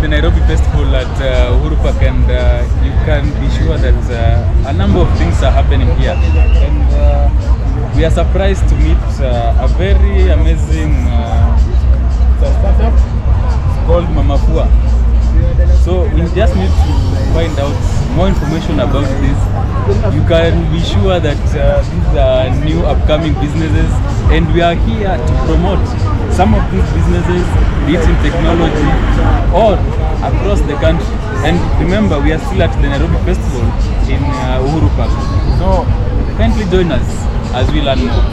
the Nairobi Festival at Uhuru Park, and you can be sure that a number of things are happening here. And we are surprised to meet a very amazing startup called Mamafua. So we just need to find out more information about this. You can be sure that these are new upcoming businesses, and we are here to promote some of these businesses, be it in technology or across the country. And remember, we are still at the Nairobi Festival in Uhuru Park. So kindly join us as we learn more.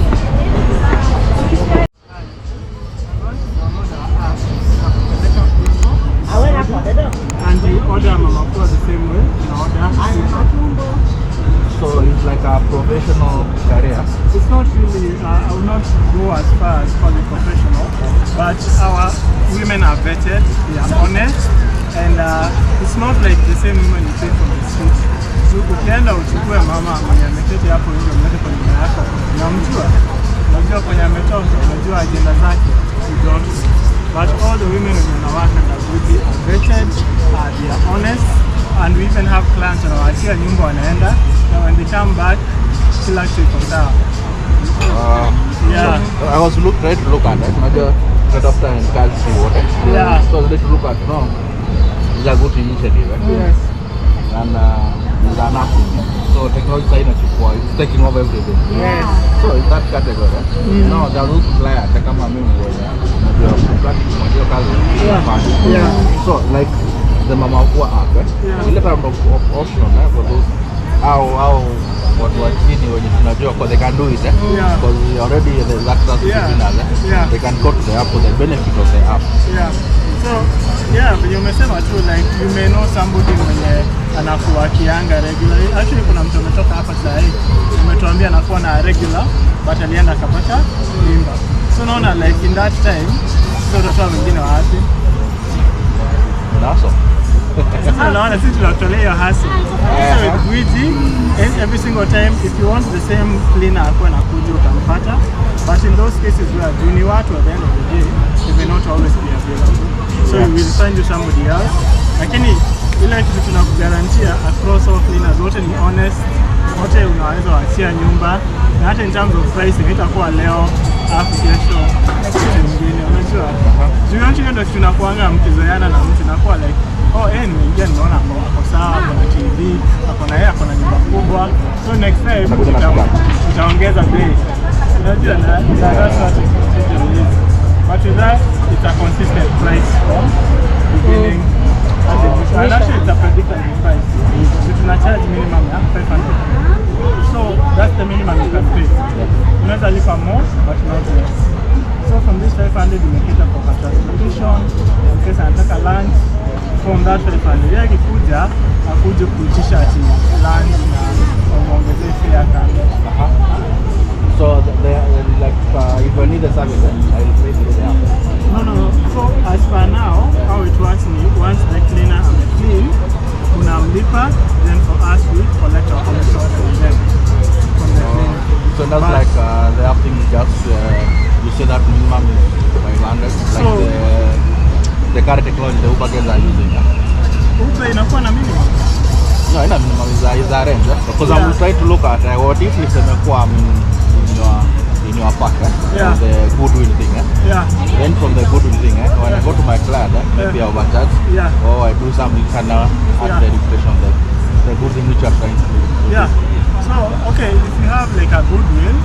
And you order Mamafua the same way, you order. So it's like a professional career. It's not really, I will not go as far as call it professional, but our women are vetted, they are honest, and it's not like the same women you take from the street. So ukienda uchukue mama mwenye ameketi hapo nje umlete kwa nyumba yako, unamjua, unajua kwenye ametoka, unajua agenda zake, you don't. But all the women in our work are Guiji are vetted, they are honest, and we even have clients on our here nyumba wanaenda, and when they come back, kila kitu iko sawa. Yeah. So I was trying to look at it, major right after and calcium water. Yeah. So let's look at it's a good initiative, right? Yes. And it's an app. So technology side it's taking over everything. Yes. So in that category, no, there are no suppliers that come and Yeah. So like the Mamafua app, right? Yeah. Ile kind of option for those how watu wa chini wenye tunajua because they can do it, because already the access to business, they can go to the app for the benefit of the app. Yeah. So venye umesema tu, like you may know somebody mwenye anakuwa kianga regular. Actually kuna mtu ametoka hapa sasa hivi umetuambia anakuwa na regular but alienda akapata mimba. So naona like in that time sio watoto wengine wapi. Naso. Sasa naona sisi tunatolea hiyo hustle. So with Guiji, every single time if you want the same cleaner akwe na kuja utampata. But in those cases where juni watu at the end of the day they may not always be available. So we will find you somebody else. Lakini ile kitu tunakugarantia across all cleaners wote ni honest, wote unaweza waachia nyumba, na hata in terms of pricing itakuwa leo alafu kesho kitu kingine, unajua. Juu yote ndio tunakuanga mkizoeana na mtu inakuwa like nimeingia nimeona ako sawa, kuna TV, ako na nyumba kubwa, so next time utaongeza bei. Unajua that's what it is. But with that, it's a consistent price from beginning at the end. And actually it's a predictable price. We can charge minimum 500. So that's the minimum you can pay. Unaweza lipa more, but not less. So from this 500 you make it up for transportation, in case anataka lunch, from that 500 yeye akikuja akuje kuitisha ati lunch na muongezee fare kando. So like if I need a service, I will pay for the app. No. So as for now, how it works is once the cleaner clean, unamlipa, then for us we collect our commission from them. So that's like the app thing is just you say that minimum is 500, so, like the current technology the Uber guys are using. Uber inakuwa na minimum? No, ina minimum is a range, because I'm trying to look at what if it's in your park, the goodwill thing. Then from the goodwill thing, when I go to my client, maybe I overcharge, or I do something kind of add the reputation of the good thing which you are trying to do. Yeah. So okay, if you have like a goodwill,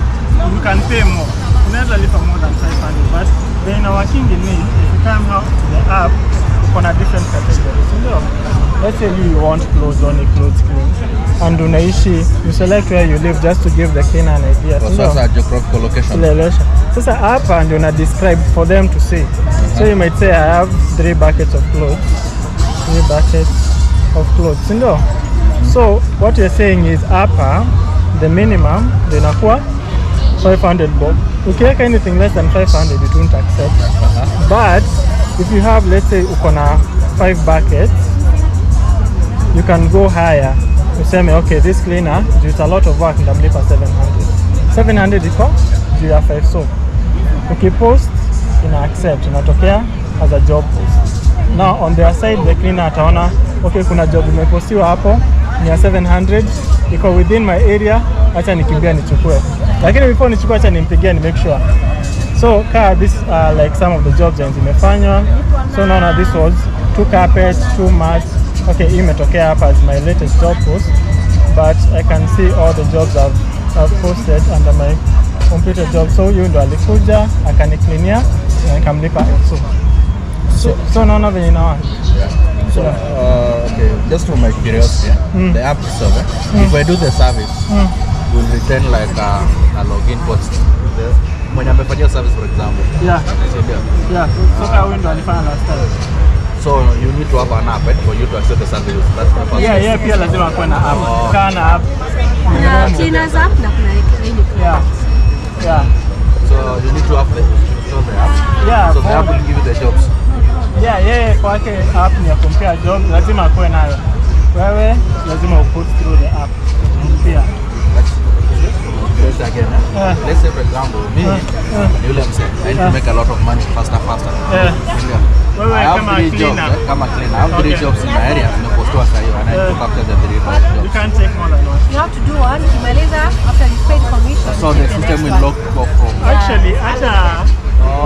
you can pay more. You never live for more than 500, but then our king in need, if you come out to the app on a different categories, you know. Let's say you want clothes, only clothes clean, and unaishi, you select where you live just to give the cleaner an idea. So that's a geographical location. Sasa hapa and una describe for them to see. So you might say I have 3 buckets of clothes, 3 buckets of clothes, you know. So what you're saying is hapa the minimum inakuwa 500 bob. Ukiweka anything less than 500 it won't accept. But if you have, let's say uko na 5 buckets, you can go higher. You say okay, this cleaner it's a lot of work, ndamlipa 700 iko juu ya 5. So ukipost ina accept, inatokea as a job post. Now on their side the cleaner ataona okay, kuna job imepostiwa hapo ni ya 700 iko within my area, acha nikimbia nichukue. Lakini before nichukue acha nimpigie ni make sure. So this like some of the jobs that zimefanywa. So naona this was 2 carpets, 2 mats. Okay, hii imetokea hapa as my latest job post, but I can see all the jobs I've posted under my computer job. So you ndo alikuja akanicleania na nikamlipa also. So naona venye naona. So okay, just for my curiosity, the app server, if I do the service, will return like a login post. When I'm a service, for example. Yeah. So I ndo alifanya last time. So you need to have an app for you to access the service. That's the first. Yeah, pia lazima kuwe na app. Kana app. Kuna cleaners app na kuna cleaning. Yeah. So you need to have the app. Yeah. So the app will give you the jobs. Yeah, kwake app ni ya compare jobs, lazima kuwe nayo. Wewe lazima uput through the app. Pia. Again, let's say for example, me, I need to make a lot of money faster. I have 3 jobs. I have 3 jobs in my area. And I need to capture the 3 jobs. You can't take more than one. You have to do one. Kimaliza after you paid commission. So the system will lock off. Actually,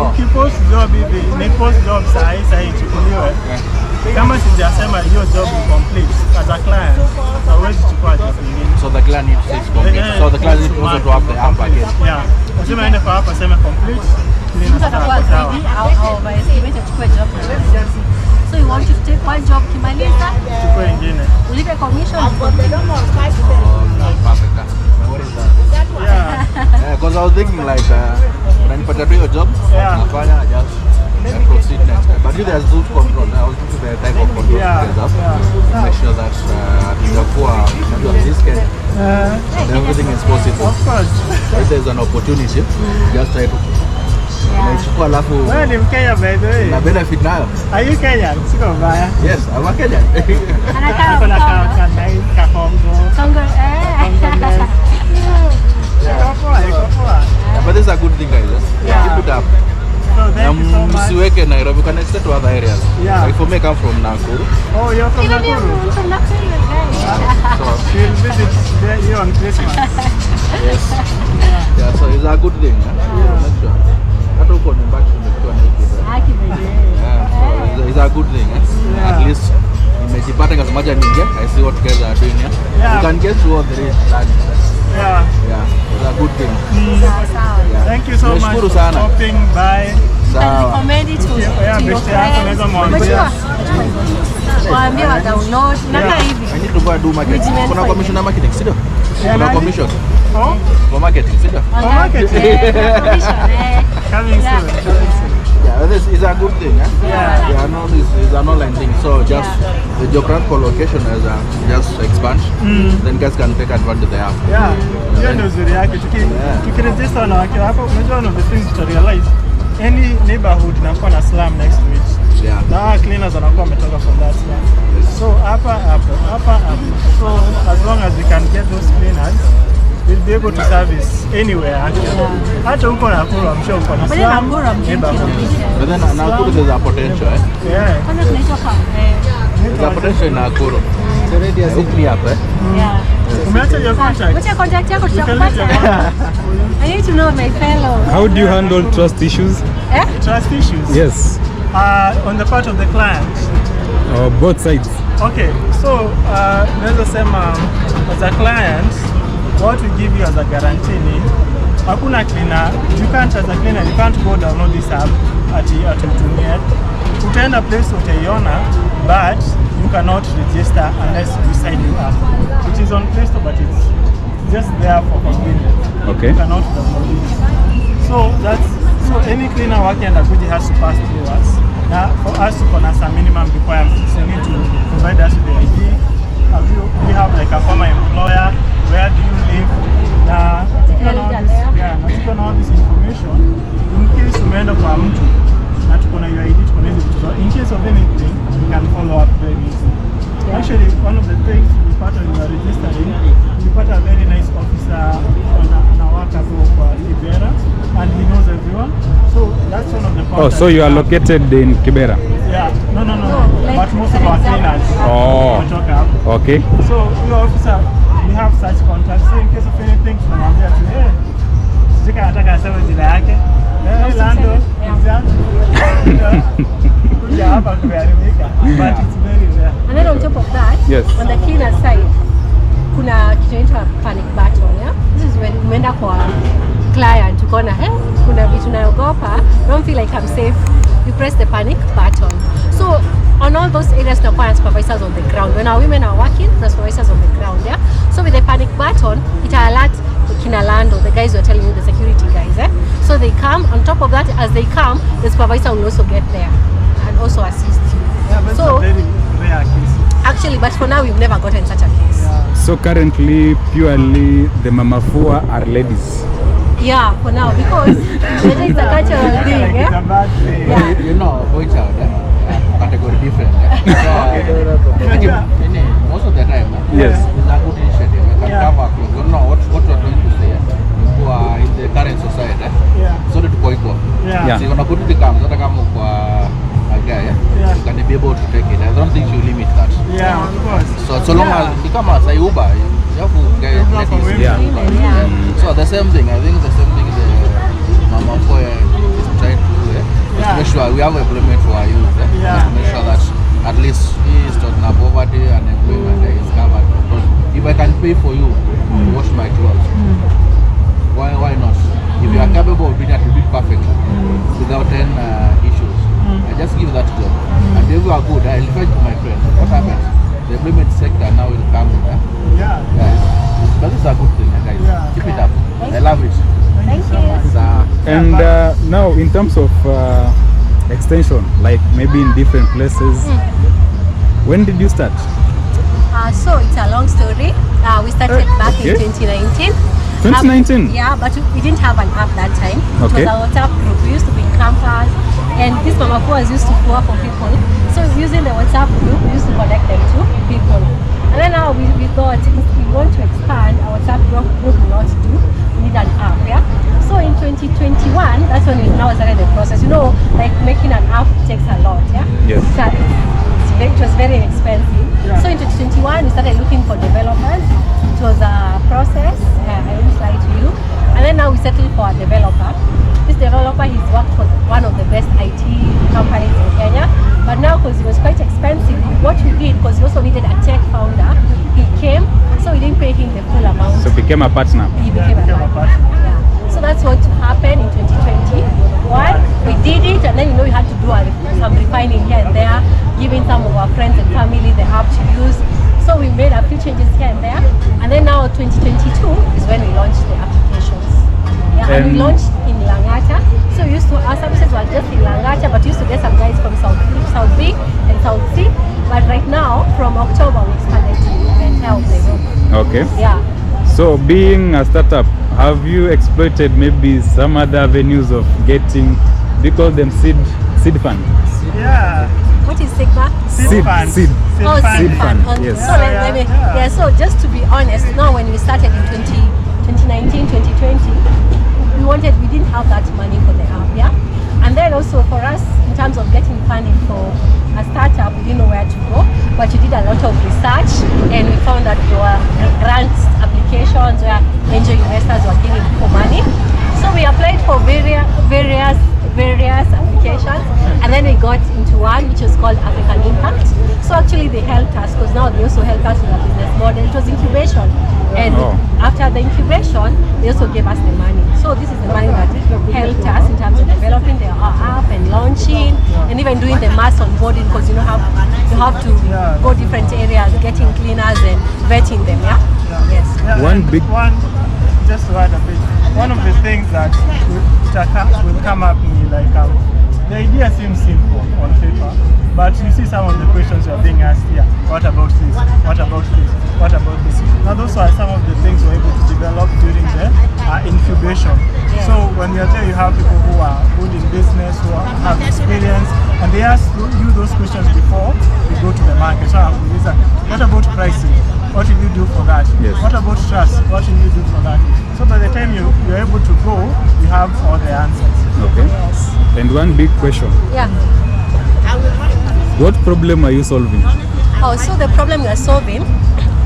ukipost job hivi, ni post job sahi ichukuliwe. Kama sijasema hiyo job is complete as a client, hawezi chukua job nyingine. So the client needs to complete. So the client needs also to have the app again. Yeah. Lazima aende kwa hapa aseme complete. Mtu atakuwa zaidi au estimate achukue job. So you want to take one job kimaliza, chukue nyingine. Ulipe commission. Perfect. What is that? Yeah, because I was thinking like when I do your job, nafanya just proceed next time. But if there's good control, I was looking for the type of control to make sure that this can everything is possible. Of course. If there's an opportunity, just try to naichukua alafu. Wewe ni Mkenya by the way. Na benefit nayo. Are you Kenyan? Siko mbaya. Yes, I'm a Kenyan. Anakaa kwa Kongo. But this is a good thing, guys. Keep it up. So thank you so much. Msiweke Nairobi, can extend to other areas. Yeah. Like for me, I come from Nakuru. Oh, you're from Even Nakuru? from Nakuru, So we'll visit you on Christmas. yes. Yeah, so it's a good thing. Make sure. Hata uko nyumbani tumekuwa na hiki. Yeah, so it's a good thing. At least nimejipata kama moja ninge. I see what you guys are doing here. You can get to all the rich. Yeah, it's a good thing. Yeah. Thank you so much for stopping by. Recommend it to your friends. Waambie wa download. Naka hivi. I need to go and do marketing. Kuna commission marketing, sio? Kuna commission. Oh? For marketing, sio? For marketing. Commission. Coming soon. Yeah, this is a good thing. Yeah, I know this is an online thing. So just the geographical location is just expand. Then guys can take advantage of the app. Yeah, hiyo ndio uzuri yake. Tukiregister na wake hapo, unajua one of the things to realize, any neighborhood inakuwa na slum next to it. Yeah. Na cleaners wanakuwa wametoka from that slum. So hapa. So as long as we can get those cleaners, we'll be able to service anywhere actually. Hata huko Nakuru, I'm sure uko na slum neighborhood. But then Nakuru there's a potential. Yeah. Kwanza tunaitwa There's a potential in Nakuru. It's already a city app. Yeah. Umeacha your contact? Wacha contact yako tutakupata. I need to know my fellow. How do you handle trust issues? Trust issues? Yes. On the part of the client. Both sides. Okay, so naweza sema as a client, what we give you as a guarantee ni hakuna cleaner, you can't as a cleaner, you can't go download this app atutumie. Utaenda place utaiona, but you cannot register unless you sign you up. It is on Play Store, but it's just there for convenience. Okay. You cannot download it. So any cleaner working under Guiji has to pass through us. Now, for us to connect some minimum requirements, you need to provide us with the ID. We have like a former employer, where do you live? Now, tukiwa na all this information, in case umeenda kwa mtu na tuko na your ID, tuko na hizo vitu. In case of anything, we can follow up very easy. Actually, one of the things we part when we are registering, we part a very nice officer anawaka kwa Kibera, and he knows everyone. So that's one of the parts. Oh, so you are located in Kibera? Yeah, no. like, But most of our cleaners. Oh. Kutoka hapo. Okay. So, your officer, we have such contacts. So in case of anything, tunamwambia tu, sijika anataka aseme jina yake. Lando, kuja hapa kuharibika. But it's very rare. And then on top of that, Yes. on the cleaner side, kuna kitu inaitwa panic button, yeah? This is when umeenda kwa client, ukaona, kuna vitu naogopa, don't feel like I'm safe, you press the panic button. So on all those areas, tunakuwa na supervisors on the ground. When our women are working, the supervisors on the ground, yeah? So with the panic button, it alert kina Lando, the guys who are telling you, the security guys, So they come, on top of that, as they come, the supervisor will also get there and also assist you. Yeah, but So, it's a very rare case. actually, but for now, we've never gotten such a case. So currently, purely the mamafua are ladies. Yeah, for now, because it's a cultural thing, Like it's a bad thing. Yeah. You know, boy child, category different. Most of the time, Yes. it's a good initiative. You can come across. You know what we're trying to say. Who are in the current society. So that you go. Yeah. So you're gonna put it comes. That come a guy. You can be able to take it. I don't think you limit that. Yeah, of course. So long as you come as a Uber, you have to get ladies. Yeah. Yeah. So the same thing. I think the same thing the Mama Boy is trying to do. Just to make sure we have employment for our youth. Just to make sure that at least he is talking about poverty and employment is covered. Because if I can pay for you to wash my clothes, why not? If you are capable of doing that, you do it perfectly without any issues. I just give that job. And if you are good, I refer to my friend. What happens? The employment sector now will come in. Yeah. But it's a good thing, guys. Yeah. Keep it up. I love it. Thank you. And now, in terms of extension, like maybe in different places, when did you start? So it's a long story. We started back in 2019. 2019? Yeah, but we didn't have an app that time. Okay. It was a WhatsApp group. We used to be in campus, and this mama was used to pour for people. So using the WhatsApp group, we used to connect them to people. And then now we thought if we want to expand, our WhatsApp group will not do. We need an app, yeah? So in 2021, that's when we now started the process. You know, like making an app takes a lot, yeah? Yes. It was very expensive. Yeah. So in 2021, we started looking for developers. It was a process, I won't lie to you. And then now we settled for a developer. This developer, he's worked for one of the best IT companies in Kenya. But now, because it was quite expensive, what we did, because we also needed a tech founder, he came, so we didn't pay him the full amount. So became a partner. He became a partner. Yeah. So that's what happened in 2020. We did it, and then we had to do some refining here and there, giving some of our friends and family the app to use. So we made a few changes here and there, and then now 2022 is when we launched the applications. Yeah, and we launched in Langata. So our services were just in Langata, but we used to get some guys from South B and South C. But right now, from October, we expanded to the entire of Nairobi. Okay. Yeah. So being a startup, have you exploited maybe some other avenues of getting, we call them seed fund? Yeah. What is Sigma? Seed fund. Seed Oh, fund. seed fund. Yes. So so just to be honest, now when we started in 2019, 2020, we didn't have that money for the app, yeah? And then also for us, in terms of getting funding for a startup, we didn't know where to go, but we did a lot of research, and we found that there were grant applications where angel investors were giving people money. So we applied for various applications, and then we got into one which was called African Impact. So actually they helped us, because now they also help us with the business model. It was incubation, and after the incubation they also gave us the money. So this is the money that helped us in terms of developing our app and launching, and even doing the mass onboarding, because you have to go different areas, getting cleaners and vetting them. Yes. Yeah, just to add a bit, one of the things that will come up in like the idea seems simple on paper, but you see some of the questions you are being asked here. What about this? What about this? What about this? Now those are some of the things we're able to develop during the incubation. Yeah. So when we are there, you have people who are good in business, who have experience, and they ask you those questions before we go to the market. So what about pricing? What will you do for that? Yes. What about trust? What will you do for that? So by the time you're able to go, you have all the answers. Okay. And one big question. Yeah. What problem are you solving? Oh, so the problem we are solving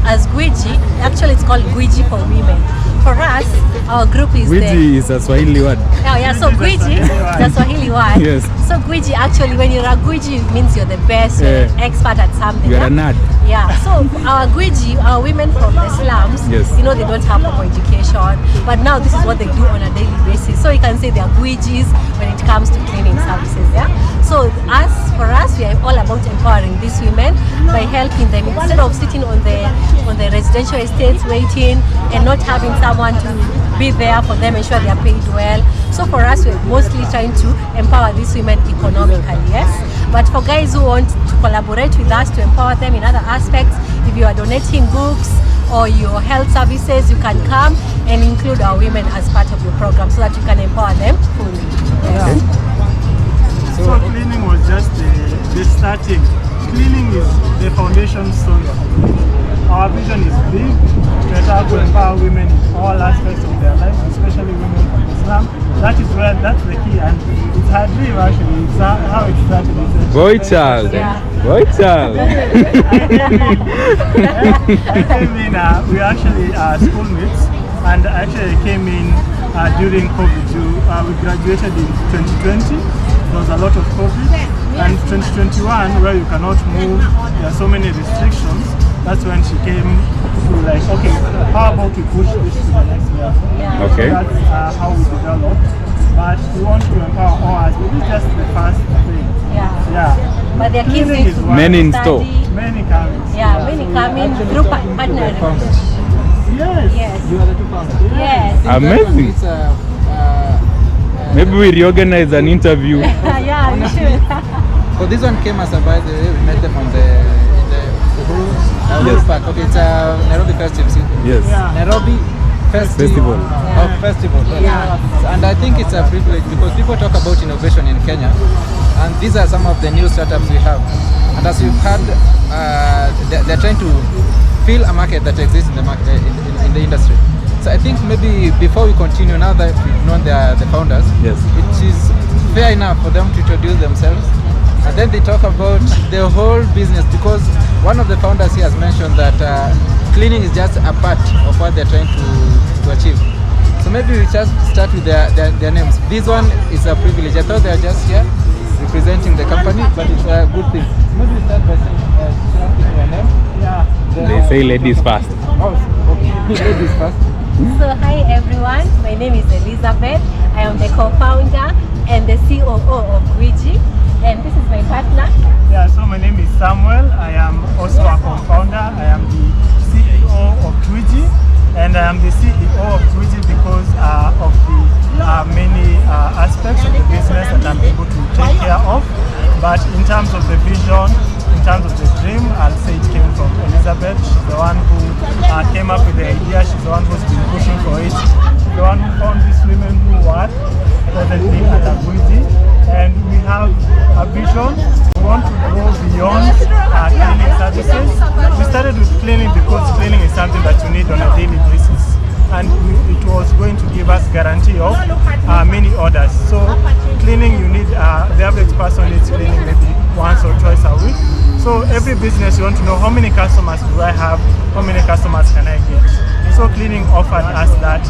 as Guiji, actually it's called Gwiji for women. For us, our group is Guiji is a Swahili word. Oh yeah, so Gwiji, the Swahili word. Yes. So Gwiji, actually, when you're a Gwiji, it means you're the best, you're an expert at something. You're a nerd. Yeah. So our Gwiji, our women from the slums, Yes. you know, they don't have proper education, but now this is what they do on a daily basis. So you can say they are Gwijis when it comes to cleaning services. Yeah. So for us, we are all about empowering these women by helping them instead of sitting on the residential estates waiting and not having someone to be there for them, ensure they are paid well. So for us, we're mostly trying to empower these women economically, yes. But for guys who want to collaborate with us to empower them in other aspects, if you are donating books or your health services, you can come and include our women as part of your program so that you can empower them fully. Yeah. So cleaning was just the starting. Cleaning is the foundation stone. Our vision is big. We try to empower women in all aspects of their lives, especially women from Islam. That's the key, and it's our dream actually. It's how it started. Boy child. Boy child. I came in, we actually are schoolmates, and actually came in during COVID. We graduated in 2020. There was a lot of COVID, and 2021, where you cannot move, there are so many restrictions. That's when she came to like, okay, how about we push this to the next level? Yeah. Okay. So that's how we developed. But we want to empower all us. But it's just the first thing. Yeah. But there are kids Cleaning is one. Many in store. Many coming. Yeah, many coming through partnering. Yes. Yes. You are the two founders. Yes. Amazing. It's Maybe we reorganize an interview. Yeah, we should. so this one came as a by the way. We met them on the Uhuru Park. Okay, it's a Nairobi Festival. Yes. Yeah. Nairobi Festival. Festival. Festival. Yeah. And I think it's a privilege because people talk about innovation in Kenya, and these are some of the new startups we have. And as you've heard, they're trying to fill a market that exists in the market in the industry. So I think maybe before we continue, now that we've known the founders, Yes. it is fair enough for them to introduce themselves. And then they talk about the whole business, because one of the founders here has mentioned that cleaning is just a part of what they're trying to achieve. So maybe we just start with their names. This one is a privilege. I thought they're just here representing the company, but it's a good thing. Maybe we start by saying your name. Yeah. They say ladies first. Oh, okay. Ladies first. So hi everyone, my name is Elizabeth. I am the co-founder and the COO of Guiji, and this is my partner. Yeah, so my name is Samuel. I am also a co-founder. I am the CEO of Guiji, and I am the CEO of Guiji because of the many aspects of the business that I'm able to take care of. But in terms of the vision, in terms of the dream, I'll say it came from Elizabeth. She's the one who came up with the idea. She's the one who's been pushing for it. She's the one who found these women who are presently at Guiji. And we have a vision. We want to go beyond cleaning services. We started with cleaning because cleaning is something that you need on a daily basis. And it was going to give us guarantee of many orders. So cleaning, you need, the average person needs cleaning maybe once or twice a week. So every business, you want to know how many customers do I have, how many customers can I get. So cleaning offered us that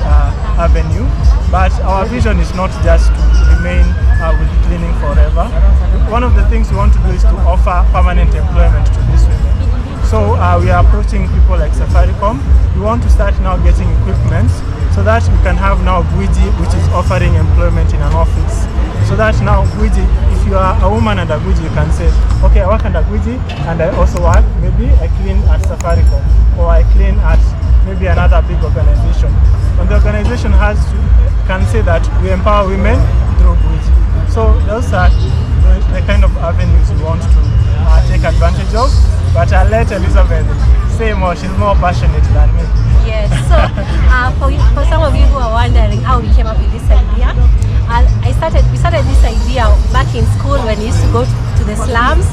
avenue. But our vision is not just to remain with cleaning forever. One of the things we want to do is to offer permanent employment to these women. So we are approaching people like Safaricom. We want to start now getting equipment so that we can have now Guiji, which is offering employment in an office. So that now Guiji, if you are a woman under Guiji, you can say, okay, I work under Guiji and I also work, maybe I clean at Safaricom or I clean at maybe another big organization. And the organization can say that we empower women through Guiji. So those are the kind of avenues we want to take advantage of. But I'll let Elizabeth say more. She's more passionate than me. Yes, so for some of you who are wondering how we came up with this idea, we started this idea back in school when we used to go to the slums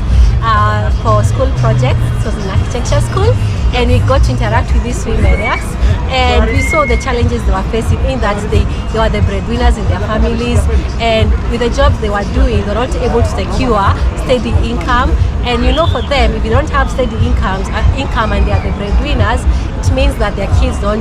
for school projects. It was an architecture school, and we got to interact with these women, yes? And we saw the challenges they were facing in that they were the breadwinners in their families, and with the jobs they were doing, they were not able to secure steady income, And you know, for them, if you don't have steady income and they are the breadwinners, it means that their kids don't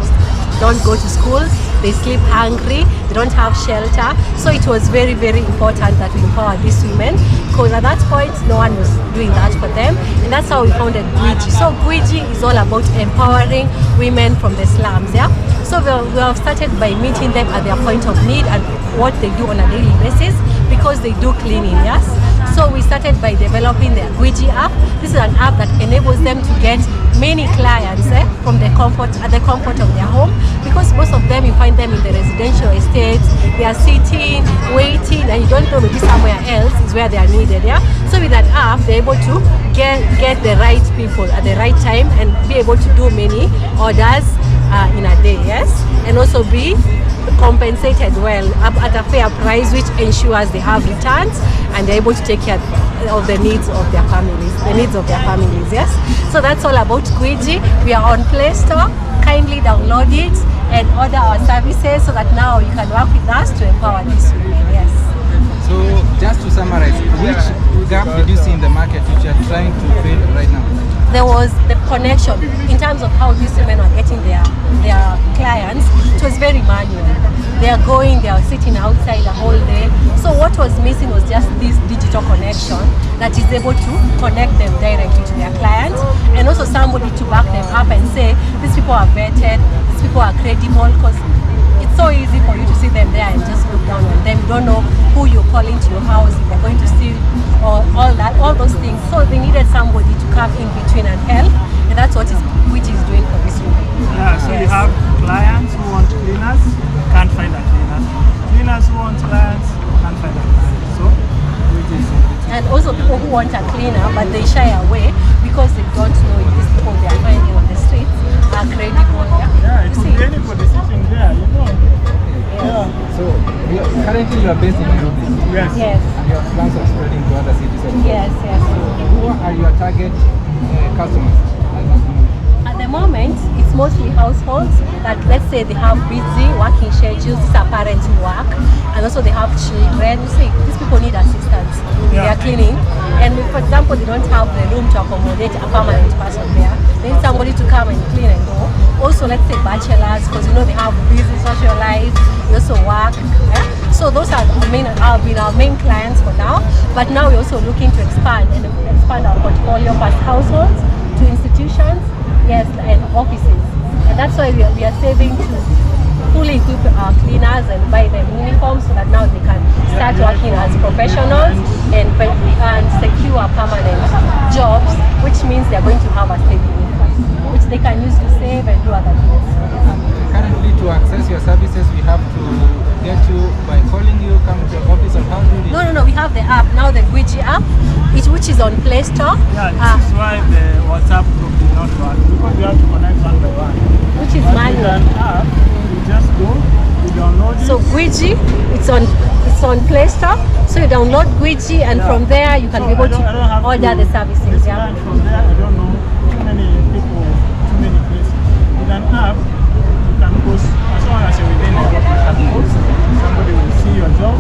go to school, they sleep hungry, they don't have shelter. So it was very, very important that we empower these women, because at that point no one was doing that for them, and that's how we founded Guiji. So Guiji is all about empowering women from the slums. Yeah. So we have started by meeting them at their point of need and what they do on a daily basis, because they do cleaning. Yes. So we started by developing the Guiji app. This is an app that enables them to get many clients from the comfort of their home, because most of them, you find them in the residential estates. They are sitting, waiting, and you don't know, maybe somewhere else is where they are needed. Yeah. So with that app, they're able to get the right people at the right time and be able to do many orders in a day. Yes, and also be compensated well at a fair price, which ensures they have returns and they're able to take care of the needs of their families. Yes, so that's all about Guiji. We are on Play Store. Kindly download it and order our services so that now you can work with us to empower these women. Yes. So just to summarize, which gap did you see in the market which you are trying to fill right now? There was the connection in terms of how these women are getting their clients. It was very manual. They are sitting outside the whole day. So what was missing was just this digital connection that is able to connect them directly to their clients, and also somebody to back them up and say, these people are vetted, these people are credible, because it's so easy for you to see them there and just look down on them. You don't know who you're calling to your house, if they're going to steal, or all those things. So they needed somebody to come in between and help, and that's what Guiji is doing for this woman. Yeah, so you have clients who want cleaners, can't find a cleaner. Cleaners who want clients, can't find a client. So Guiji is and also people who want a cleaner but they shy away because they don't know if these people they are finding on the streets are credible. Yeah, it could be anybody sitting there, you know. Yeah. So currently you are based in Nairobi. Yes. Yes. And your plans are spreading to other cities. Yes, yes. Who are your target customers? At the moment, it's mostly households that, let's say, they have busy working schedules. These are parents who work, and also they have children. You see, these people need assistance in their cleaning, and for example, they don't have the room to accommodate a permanent person there. They need somebody to come and clean and go. Also, let's say bachelors, because you know they have busy social lives. They also work. So those have been our main clients for now. But now we're also looking to expand our portfolio past households to institutions. Yes, and offices, and that's why we are saving to fully equip our cleaners and buy them uniforms so that now they can start working as professionals and secure permanent jobs, which means they're going to have a steady income, which they can use to save and do other things. Currently, to access your services, we have to get you by calling you, come to your office, or how do you? No, we have the app now, the Guiji app, which is on Play Store. Yeah, this is why the WhatsApp group did not work, because we have to connect one by one. Which is manual. With an app, you just go, you download it. So Guiji, it's on Play Store. So you download Guiji, and from there you can be able to order the services. Yeah. From there, I don't know too many people, too many places. With an app, you can post as long as you're within the app post. Somebody will see your job.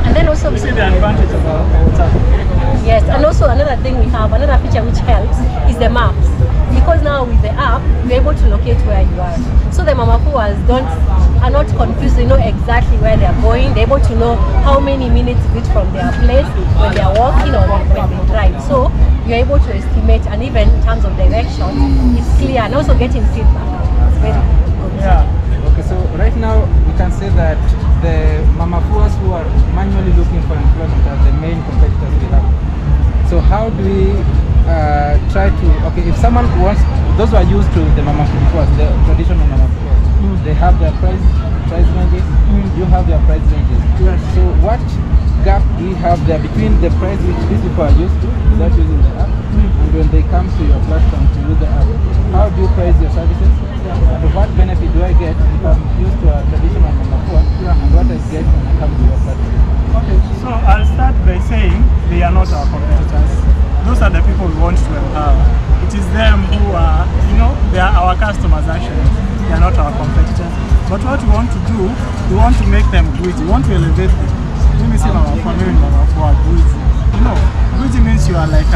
And then also you see the advantage of WhatsApp. Yes, and also another thing we have, another feature which helps is the maps. Because now with the app, you're able to locate where you are. So the mama fuas are not confused, they know exactly where they're going. They're able to know how many minutes is it from their place when they're walking or when they drive. So you're able to estimate, and even in terms of direction, it's clear, and also getting feedback. It's very good. Yeah. Okay, so right now we can say that the mama fuas who are manually looking for employment are the main competitors we have. So how do we try to, okay, if someone wants, those who are used to the mama fuas, the traditional mama fuas, they have their price ranges, you have their price ranges. Yes. So what gap do we have there between the price which these people are used to without using the app, and when they come to your platform to use the app, how do you price your services? And what benefit do I get if I'm used to a traditional mama fua, and what I get when I come to your platform? Okay, so I'll start by saying they are not our competitors. Those are the people we want to empower. It is them who are, they are our customers actually. They are not our competitors. But what we want to do, we want to make them Guiji. We want to elevate them. Let me say Mama Fua, maybe Mama Fua, Guiji. Guiji means you are like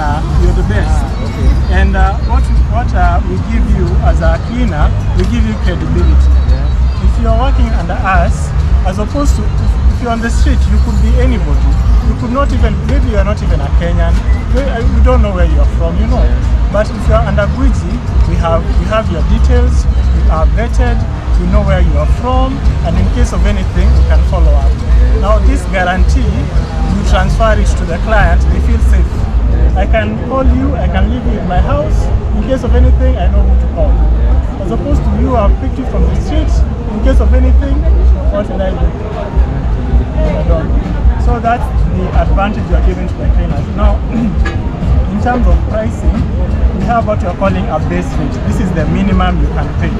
you're the best. Okay. And what we give you as a cleaner, we give you credibility. Yeah. If you're working under us, as opposed to if you're on the street, you could be anybody. You could not even, maybe you're not even a Kenyan. We don't know where you're from, But if you're under Guiji, we have your details, we are vetted, we know where you are from, and in case of anything, we can follow up. Now this guarantee, you transfer it to the client, they feel safe. I can call you, I can leave you in my house, in case of anything, I know who to call. As opposed to you have picked it from the street, in case of anything, what will I do? I don't. So that's the advantage you are giving to the cleaners. Now, in terms of pricing, we have what you're calling a base rate. This is the minimum you can pay.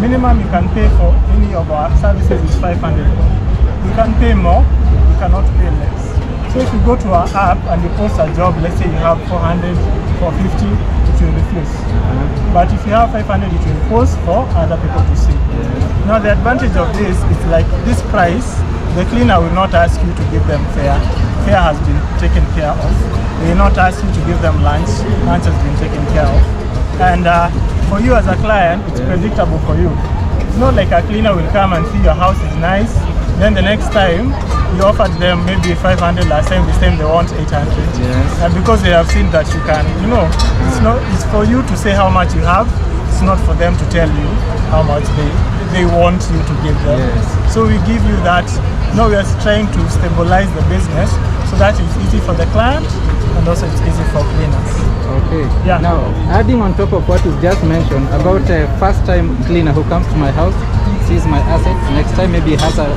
Minimum you can pay for any of our services is 500. You can pay more, you cannot pay less. So if you go to our app and you post a job, let's say you have 400, 450, it will refuse. But if you have 500, it will post for other people to see. Now the advantage of this is like this price, the cleaner will not ask you to give them fare. Fare has been taken care of. They will not ask you to give them lunch. Lunch has been taken care of. And for you as a client, it's predictable for you. It's not like a cleaner will come and see your house is nice. Then the next time, you offered them maybe 500 last time, this time they want 800. Yes. And because they have seen that you can, it's for you to say how much you have. It's not for them to tell you how much they want you to give them. Yes. So we give you that. Now we are trying to stabilize the business so that it's easy for the client and also it's easy for cleaners. Okay. Yeah. Now, adding on top of what you just mentioned about a first-time cleaner who comes to my house, sees my assets, next time maybe has a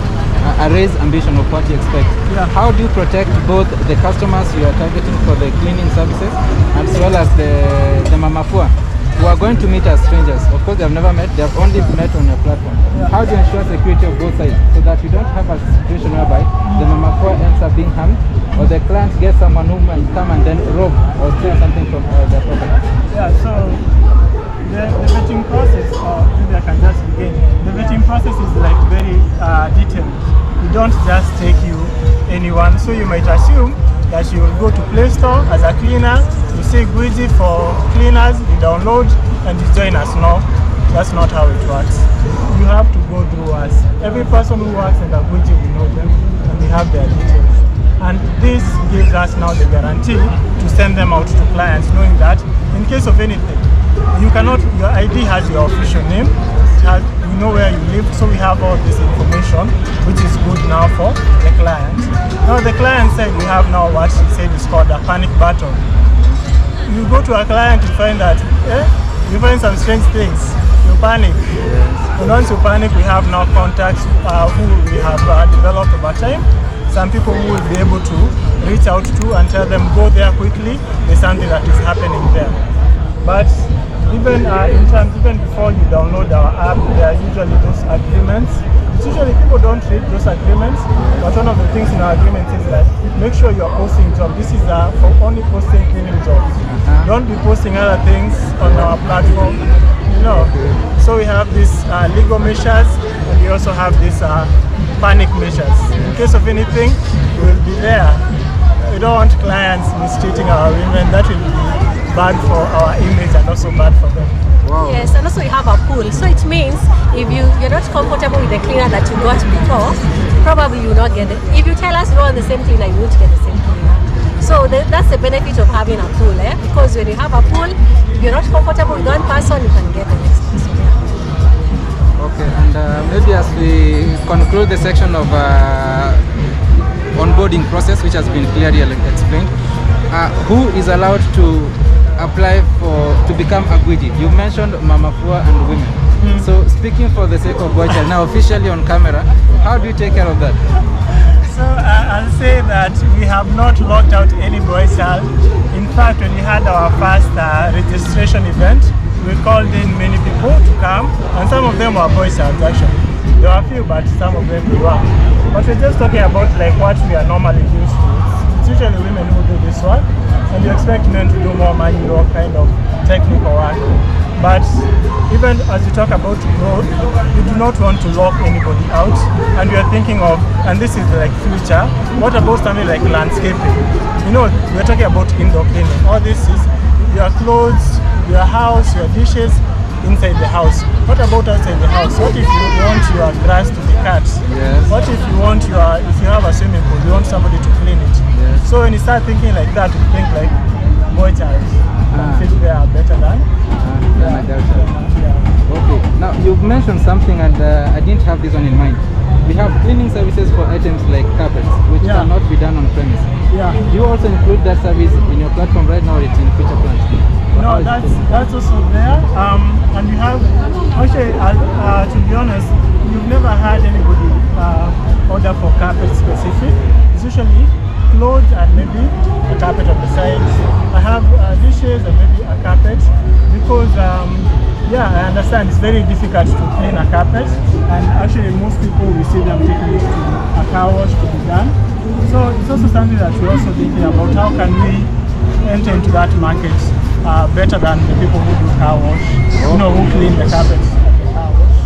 raised ambition of what you expect. Yeah. How do you protect both the customers you are targeting for the cleaning services as well as the mamafua who are going to meet as strangers? Of course, they have never met, they have only met on your platform. Yeah. How do you ensure security of both sides so that you don't have a situation whereby the mamafua ends up being harmed or the client gets someone who might come and then rob or steal something from their property? Yeah, so the vetting process, maybe I can just begin. The vetting process is like very detailed. We don't just take you anyone. So you might assume that you will go to Play Store as a cleaner, you say Guiji for cleaners, you download and you join us. No, that's not how it works. You have to go through us. Every person who works in the Guiji, we know them and we have their details. And this gives us now the guarantee to send them out to clients, knowing that in case of anything, your ID has your official name, we know where you live, so we have all this information, which is good now for the client. Now the client side, we have now what he said is called a panic button. You go to a client, you find that, you find some strange things, you panic. Yes. And once you panic, we have now contacts who we have developed over time. Some people who will be able to reach out to and tell them, go there quickly, there's something that is happening there. But even even before you download our app, there are usually those agreements. Usually people don't read those agreements, but one of the things in our agreement is that make sure you're posting jobs. This is for only posting cleaning jobs. Don't be posting other things on our platform. So we have these legal measures, and we also have these panic measures. In case of anything, we will be there. We don't want clients mistreating our women. That will be bad for our image and also bad for them. Wow. Yes, and also you have a pool. So it means if you're not comfortable with the cleaner that you got before, probably you will not get it. If you tell us you want the same cleaner, you won't get the same cleaner. So that's the benefit of having a pool, because when you have a pool, if you're not comfortable with one person, you can get the next person. Okay, and maybe as we conclude the section of onboarding process, which has been clearly explained, who is allowed to apply to become a Guiji? You mentioned mamafua and women. So speaking for the sake of boy child, now officially on camera, how do you take care of that? So I'll say that we have not locked out any boy child. In fact, when we had our first registration event, we called in many people to come, and some of them were boy childs actually. There were a few, but some of them we were. But we're just talking about like what we are normally used to. It's usually women who do this work, and you expect men to do more manual kind of technical work. But even as you talk about growth, you do not want to lock anybody out, and you are thinking of, and this is like future, what about something like landscaping? You know, we're talking about indoor cleaning. All this is your clothes, your house, your dishes inside the house. What about outside the house? What if you want your grass to be cut? Yes. What if you want if you have a swimming pool, you want somebody to clean it? Yes. So when you start thinking like that, you think like boy child can fit there better than I doubt that. Okay, now you've mentioned something, and I didn't have this one in mind. We have cleaning services for items like carpets, which cannot be done on premise. Yeah. Do you also include that service in your platform right now, or it's in future plans? No, that's also there. And you have, actually, to be honest, you've never had anybody order for carpet specific. It's usually clothes and maybe a carpet on the sides. I have dishes and maybe a carpet because, I understand it's very difficult to clean a carpet, and actually most people we see them taking it to a car wash to be done. So it's also something that we're also thinking about. How can we enter into that market better than the people who do car wash, who clean the carpets at the car wash.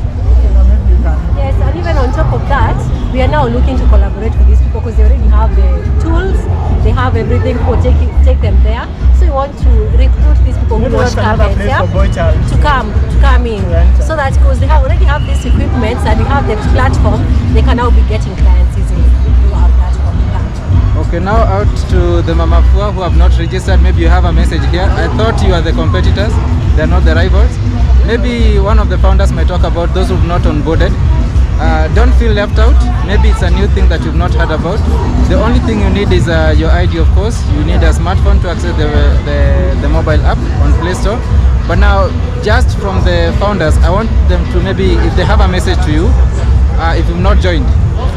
So maybe you can. Yes, and even on top of that, we are now looking to collaborate with these people because they already have the tools, they have everything for take them there. So we want to recruit these people who wash carpets to come in, so that because they already have this equipment and we have the platform, they can now be getting clients easily through our platform. Okay, now out to the Mama Fua who have not registered. Maybe you have a message here. I thought you are the competitors, they're not the rivals. Maybe one of the founders might talk about those who've not onboarded. Don't feel left out. Maybe it's a new thing that you've not heard about. The only thing you need is your ID, of course. You need a smartphone to access the mobile app on Play Store. But now, just from the founders, I want them to maybe, if they have a message to you, if you've not joined,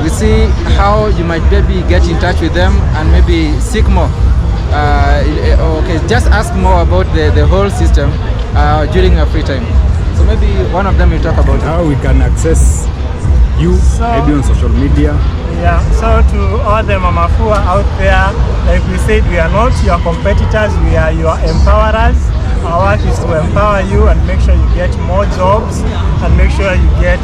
we see how you might maybe get in touch with them and maybe seek more. Okay, just ask more about the whole system during your free time. So maybe one of them will talk about how we can access you, maybe on social media. Yeah, so to all the Mama Fua out there, like we said, we are not your competitors, we are your empowerers. Our work is to empower you and make sure you get more jobs and make sure you get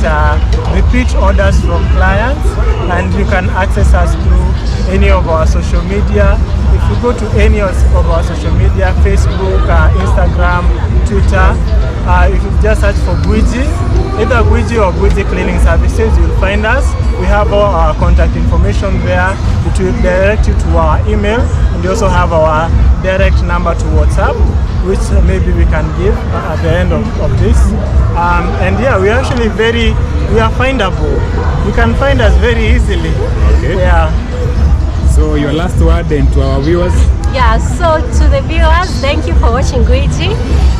repeat orders from clients, and you can access us through any of our social media. If you go to any of our social media, Facebook, Instagram, Twitter, if you just search for Guiji, either Guiji or Guiji Cleaning Services, you'll find us. We have all our contact information there. It will direct you to our email, and we also have our direct number to WhatsApp, which maybe we can give at the end of this. And yeah, we are actually we are findable. You can find us very easily. Okay. Yeah. So your last word and to our viewers? Yeah, so to the viewers, thank you for watching Guiji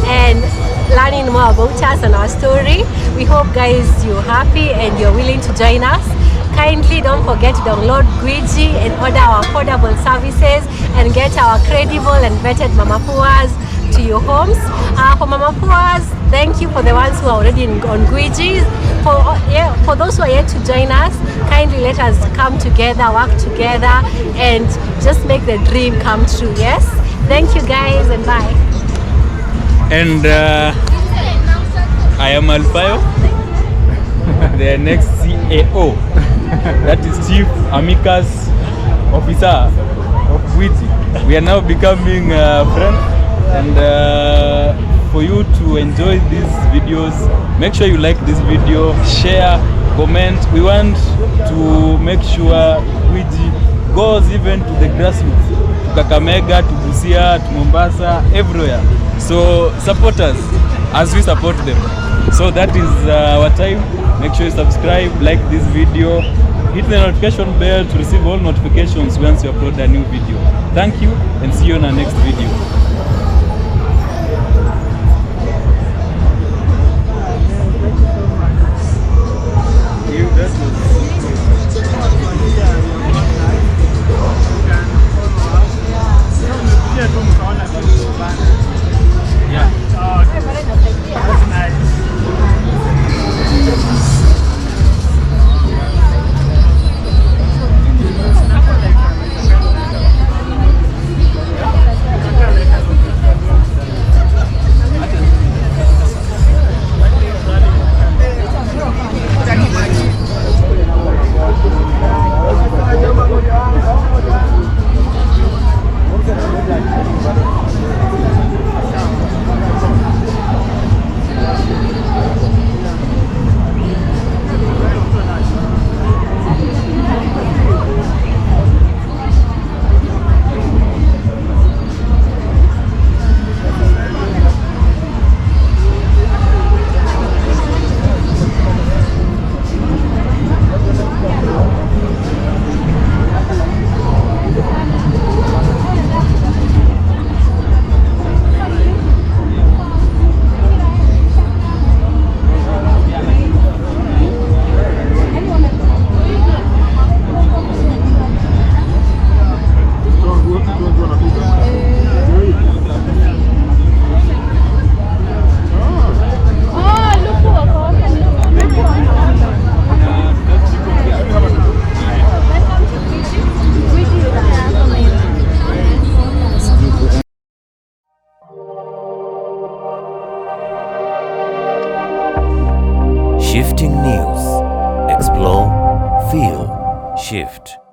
and learning more about us and our story. We hope guys you're happy and you're willing to join us. Kindly don't forget to download Guiji and order our affordable services and get our credible and vetted Mama Fuas to your homes. For Mama Fuas, thank you for the ones who are already on Guiji. For those who are yet to join us, kindly let us come together, work together, and just make the dream come true. Yes? Thank you guys, and bye. And I am Alfayo, the next CAO. That is Chief Amicus Officer of Guiji. We are now becoming friends, and for you to enjoy these videos, make sure you like this video, share, comment. We want to make sure Guiji goes even to the grassroots, to Kakamega, to Busia, to Mombasa, everywhere. So support us as we support them. So that is our time. Make sure you subscribe, like this video, hit the notification bell to receive all notifications once you upload a new video. Thank you, and see you in our next video. Shifting News. Explore, feel, shift.